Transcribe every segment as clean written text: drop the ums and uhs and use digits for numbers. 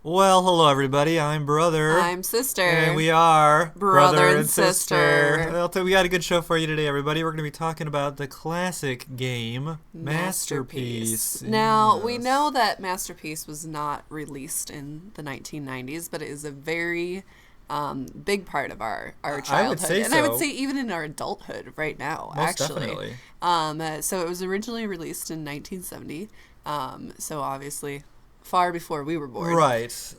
Well, hello everybody. I'm Brother. I'm Sister. And we are Brother and Sister. Well, we got a good show for you today, everybody. We're going to be talking about the classic game Masterpiece. Now, we Yes. know that Masterpiece was not released in the 1990s, but it is a very big part of our childhood. I would say and I would so. say even in our adulthood right now, Most actually. definitely. So it was originally released in 1970. So obviously far before we were born. Right.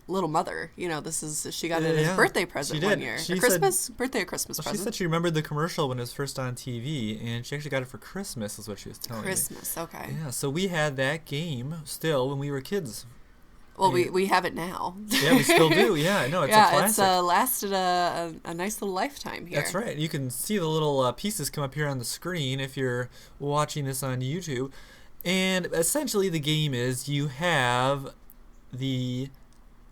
Little mother, she got it as Yeah, a birthday present she one did. year. She A Christmas, birthday or Christmas Well, she present. said she remembered the commercial when it was first on TV, and she actually got it for Christmas, is what she was telling Christmas, okay. me. Yeah, so we had that game still when we were kids. Well, Yeah. we have it now. Yeah, we still do. Yeah, no, it's a yeah, classic. it's lasted a nice little lifetime here. That's right. You can see the little pieces come up here on the screen if you're watching this on YouTube. And essentially the game is you have a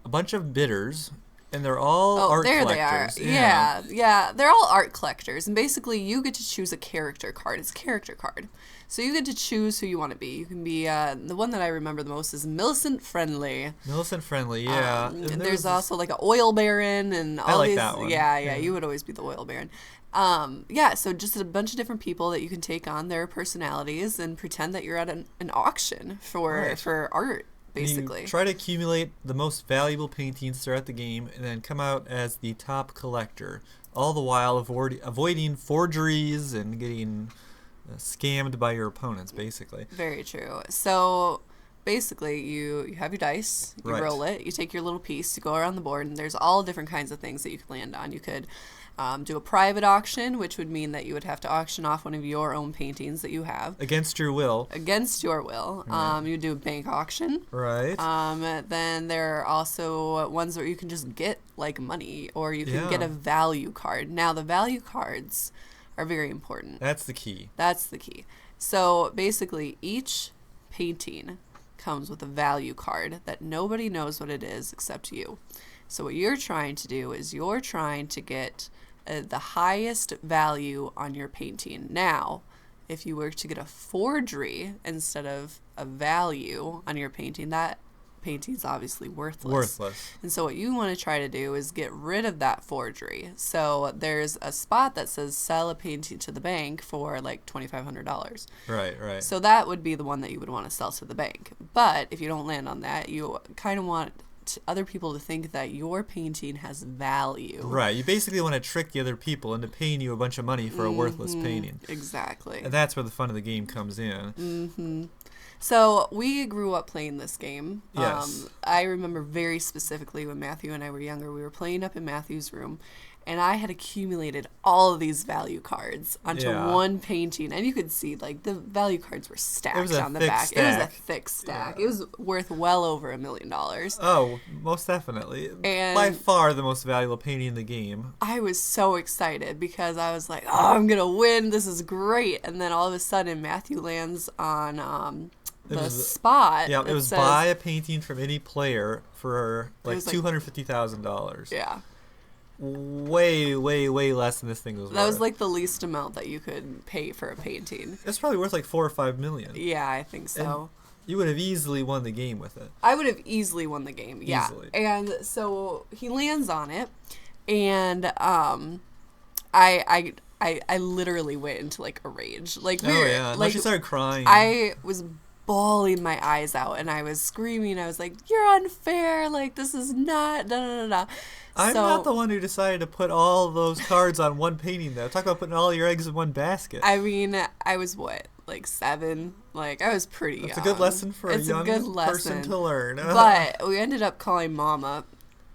bunch of bidders, and they're all art there collectors. they are. Yeah. They're all art collectors. And basically you get to choose a character card. It's a character card. So you get to choose who you want to be. You can be, the one that I remember the most is Millicent Friendly. Millicent Friendly, yeah. And there's also like an oil baron and all I like these. that one. Yeah, you would always be the oil baron. So just a bunch of different people that you can take on their personalities and pretend that you're at an auction for art, basically. You try to accumulate the most valuable paintings throughout the game and then come out as the top collector, all the while avoiding forgeries and getting scammed by your opponents, basically. Very true. So basically you have your dice, you Right. roll it, you take your little piece, you go around the board, and there's all different kinds of things that you could land on. You could do a private auction, which would mean that you would have to auction off one of your own paintings that you have Against your will. against your will. You do a bank auction. Right. Then there are also ones where you can just get like money, or you can Yeah. get a value card. Now the value cards are very important. That's the key. That's the key. So basically each painting comes with a value card that nobody knows what it is except you. So what you're trying to do is you're trying to get the highest value on your painting. Now, if you were to get a forgery instead of a value on your painting, that painting's obviously worthless. Worthless. And so what you want to try to do is get rid of that forgery. So there's a spot that says sell a painting to the bank for like $2,500. Right. So that would be the one that you would want to sell to the bank. But if you don't land on that, you kind of want other people to think that your painting has value. Right. You basically want to trick the other people into paying you a bunch of money for a worthless painting. Exactly. And that's where the fun of the game comes in. So we grew up playing this game. Yes. I remember very specifically when Matthew and I were younger, we were playing up in Matthew's room, and I had accumulated all of these value cards onto one painting, and you could see like the value cards were stacked on the back. It was a thick stack. Yeah. It was worth well over $1 million. Oh, most definitely. And by far the most valuable painting in the game. I was so excited because I was like, oh, I'm going to win. This is great. And then all of a sudden, Matthew lands on the spot. Yeah, it was says, buy a painting from any player for like was like- $250,000. Yeah. Way less than this thing was worth. That was like the least amount that you could pay for a painting. It's probably worth like $4 or $5 million. Yeah, I think so. You would have easily won the game with it. I would have easily won the game. Yeah. Easily. And so he lands on it, and I literally went into like a rage. Like Oh yeah, like she started crying. I was bawling my eyes out, and I was screaming. I was like, "You're unfair! Like this is not da da da da." I'm not the one who decided to put all those cards on one painting, though. Talk about putting all your eggs in one basket. I mean, I was what, like 7? Like I was pretty young. It's a good lesson for a young good person to learn. But we ended up calling Mom up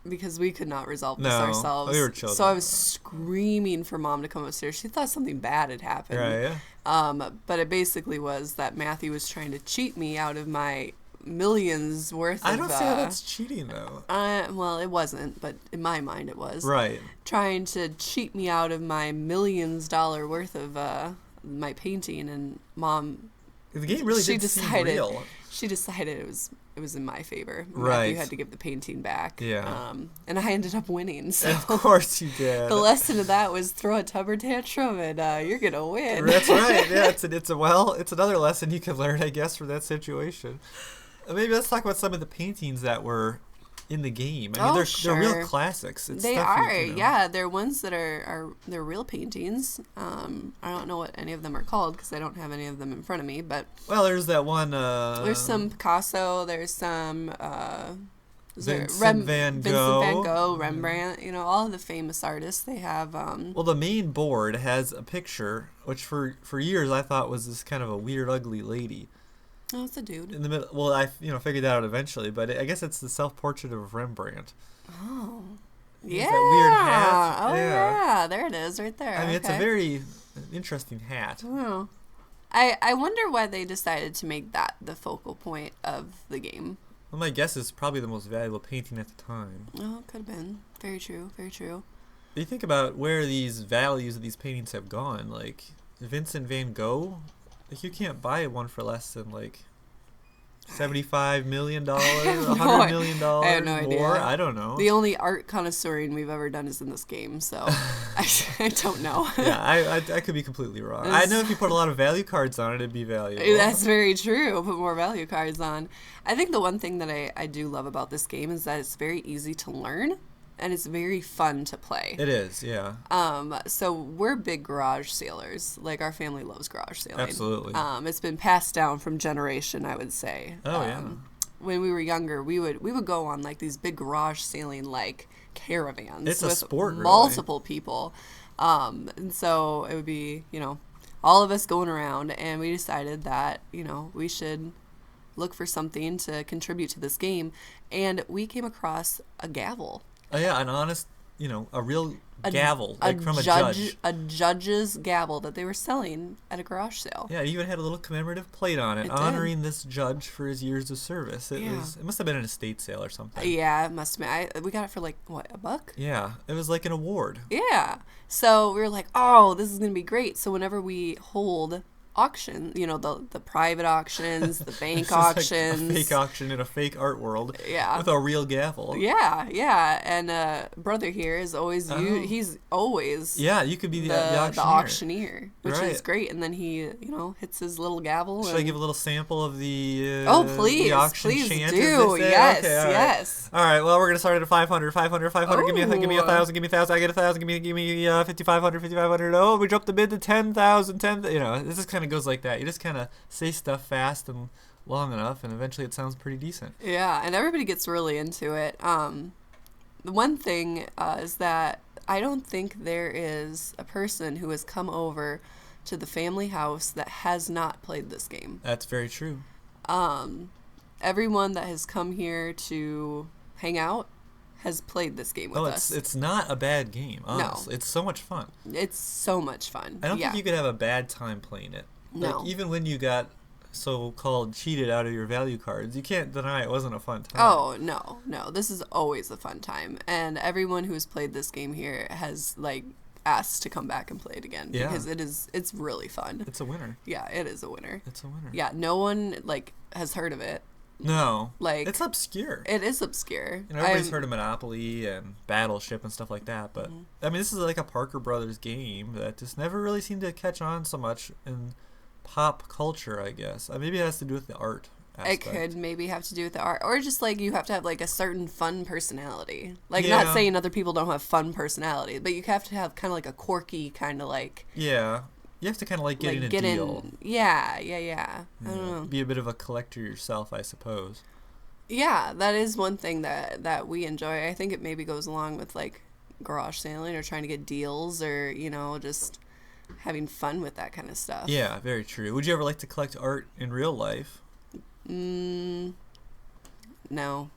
because we could not resolve this ourselves. We were children. So I was screaming for Mom to come upstairs. She thought something bad had happened. Right. But it basically was that Matthew was trying to cheat me out of my millions worth of... I don't see how that's cheating, though. Well, it wasn't, but in my mind it was. Right. Trying to cheat me out of my millions dollar worth of my painting, and Mom... The game really did seem real. She decided it was in my favor. Right. You had to give the painting back. Yeah. And I ended up winning. So Of course you did. the lesson of that was throw a temper tantrum and you're gonna win. That's right. Yeah, it's another lesson you can learn, I guess, from that situation. maybe let's talk about some of the paintings that were in the game. I mean, Oh, they're real sure. classics. It's They stuff are, you know. yeah. They're ones that are they're real paintings. I don't know what any of them are called because I don't have any of them in front of me. But Well, there's that one. there's some Picasso. There's some is there Vincent van Gogh. Vincent Van Gogh, Rembrandt. You know, all of the famous artists. They have. Well, the main board has a picture, which for years I thought was this kind of a weird, ugly lady Oh, it's a dude. in the middle. Well, I figured that out eventually, but I guess it's the self-portrait of Rembrandt. Oh. He Yeah. has that weird hat. Oh Yeah. yeah. There it is, right there. I mean, it's a Okay. very interesting hat. Oh. I wonder why they decided to make that the focal point of the game. Well, my guess is probably the most valuable painting at the time. Oh, it could have been. Very true. Very true. You think about where these values of these paintings have gone. Like Vincent Van Gogh, like you can't buy one for less than like $75 million, $100 million I have no more. idea. I don't know. The only art connoisseuring we've ever done is in this game, so I don't know. Yeah, I could be completely wrong. I know if you put a lot of value cards on it, it'd be valuable. That's very true. Put more value cards on. I think the one thing that I do love about this game is that it's very easy to learn and it's very fun to play. It is, yeah. So we're big garage sailors. Like our family loves garage sailing. Absolutely. It's been passed down from generation, I would say. Oh, yeah. When we were younger, we would go on like these big garage sailing like caravans. It's a with sport, really. multiple people. And so it would be, all of us going around, and we decided that, we should look for something to contribute to this game. And we came across a gavel. Oh, yeah, an honest, a real gavel, like from a judge. judge. A judge's gavel that they were selling at a garage sale. Yeah, it even had a little commemorative plate on it, It did. honoring this judge for his years of service. It Yeah. it must have been an estate sale or something. Yeah, it must have been. We got it for like, what, $1? Yeah, it was like an award. Yeah. So we were like, oh, this is going to be great. So whenever we hold auction, the private auctions, the bank It's just auctions. like a fake auction in a fake art world. Yeah. With a real gavel. Yeah. And brother here is always, Oh. he's always Yeah, you could be the the auctioneer. auctioneer, which is Right. great. And then he, hits his little gavel. Should I and- give a little sample of the Oh, please, the auction please chant, as do. they say? Yes, Okay, all right. yes. All right, well, we're going to start at 500, 500, 500. Give me a Ooh. 1,000, give me 1,000. I get 1,000. Give me 5,500, 5,500. Oh, we dropped the bid to 10,000, 10,000. This just kind of goes like that. You just kind of say stuff fast and long enough, and eventually it sounds pretty decent. Yeah, and everybody gets really into it. The one thing is that I don't think there is a person who has come over to the family house that has not played this game. That's very true. Everyone that has come here to hang out has played this game with Oh, us. it's not a bad game, honestly. It's so much fun. It's so much fun. I don't yeah. think you could have a bad time playing it. No. Like, even when you got so-called cheated out of your value cards, you can't deny it wasn't a fun time. Oh, no. This is always a fun time. And everyone who's played this game here has, asked to come back and play it again. Yeah. Because it's really fun. It's a winner. Yeah, it is a winner. It's a winner. Yeah, no one, has heard of it. No. Like, It's obscure. it is obscure. Everybody's heard of Monopoly and Battleship and stuff like that, but Mm-hmm. I mean, this is like a Parker Brothers game that just never really seemed to catch on so much in pop culture, I guess. Maybe it has to do with the art It aspect. could maybe have to do with the art, or just you have to have a certain fun personality. Not Yeah. saying other people don't have fun personality, but you have to have kind of a quirky kind of Yeah. You have to kind of getting a deal. Yeah. I don't know. Be a bit of a collector yourself, I suppose. Yeah, that is one thing that we enjoy. I think it maybe goes along with garage sailing or trying to get deals or just having fun with that kind of stuff. Yeah, very true. Would you ever like to collect art in real life? No.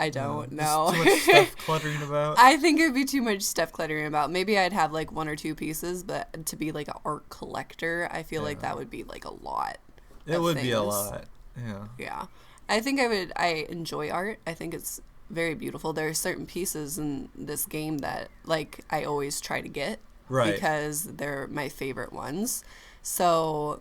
I don't Just know. Too much stuff cluttering about. I think it would be too much stuff cluttering about. Maybe I'd have one or two pieces, but to be an art collector, I feel like that would be a lot. It of would be a things. lot. Yeah. Yeah. I think I enjoy art. I think it's very beautiful. There are certain pieces in this game that I always try to get. Right. Because they're my favorite ones. So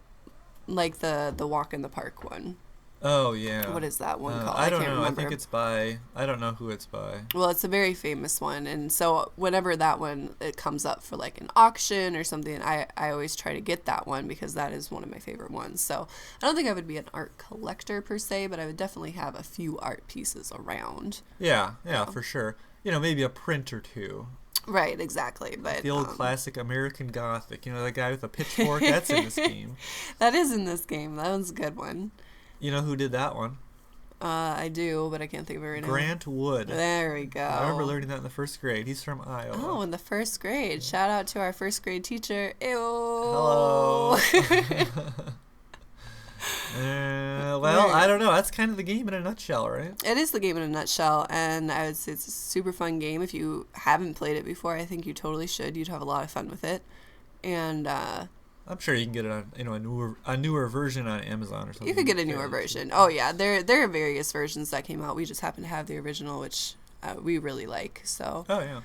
the walk in the park one. Oh yeah. What is that one called? I don't can't know. remember. I think it's by. I don't know who it's by. Well, it's a very famous one, and so whenever that one it comes up for like an auction or something, I always try to get that one because that is one of my favorite ones. So I don't think I would be an art collector per se, but I would definitely have a few art pieces around. Yeah, for sure. Maybe a print or two. Right, exactly. But The old classic American Gothic. The guy with a pitchfork. That's in this game. That is in this game. That one's a good one. You know who did that one? I do, but I can't think of it right now. Grant Wood. There we go. I remember learning that in the first grade. He's from Iowa. Oh, in the first grade. Shout out to our first grade teacher. Ew. Hello. Well, I don't know. That's kind of the game in a nutshell, right? It is the game in a nutshell, and I would say it's a super fun game. If you haven't played it before, I think you totally should. You'd have a lot of fun with it. And I'm sure you can get it on, a newer version on Amazon or something. you could get a newer version. Oh yeah, there are various versions that came out. We just happen to have the original, which we really like. So. Oh yeah.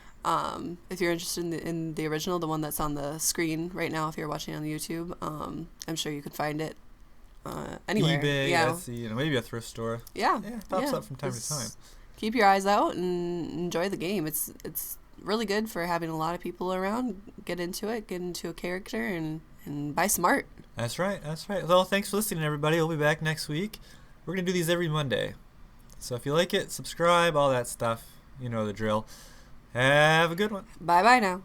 If you're interested in the original, the one that's on the screen right now, if you're watching on the YouTube, I'm sure you could find it anywhere. eBay, yeah. Etsy, maybe a thrift store. Yeah. It pops up from time to time. Keep your eyes out and enjoy the game. It's really good for having a lot of people around. Get into it, get into a character, and buy some art. That's right. Well, thanks for listening, everybody. We'll be back next week. We're going to do these every Monday. So if you like it, subscribe, all that stuff. You know the drill. Have a good one. Bye-bye now.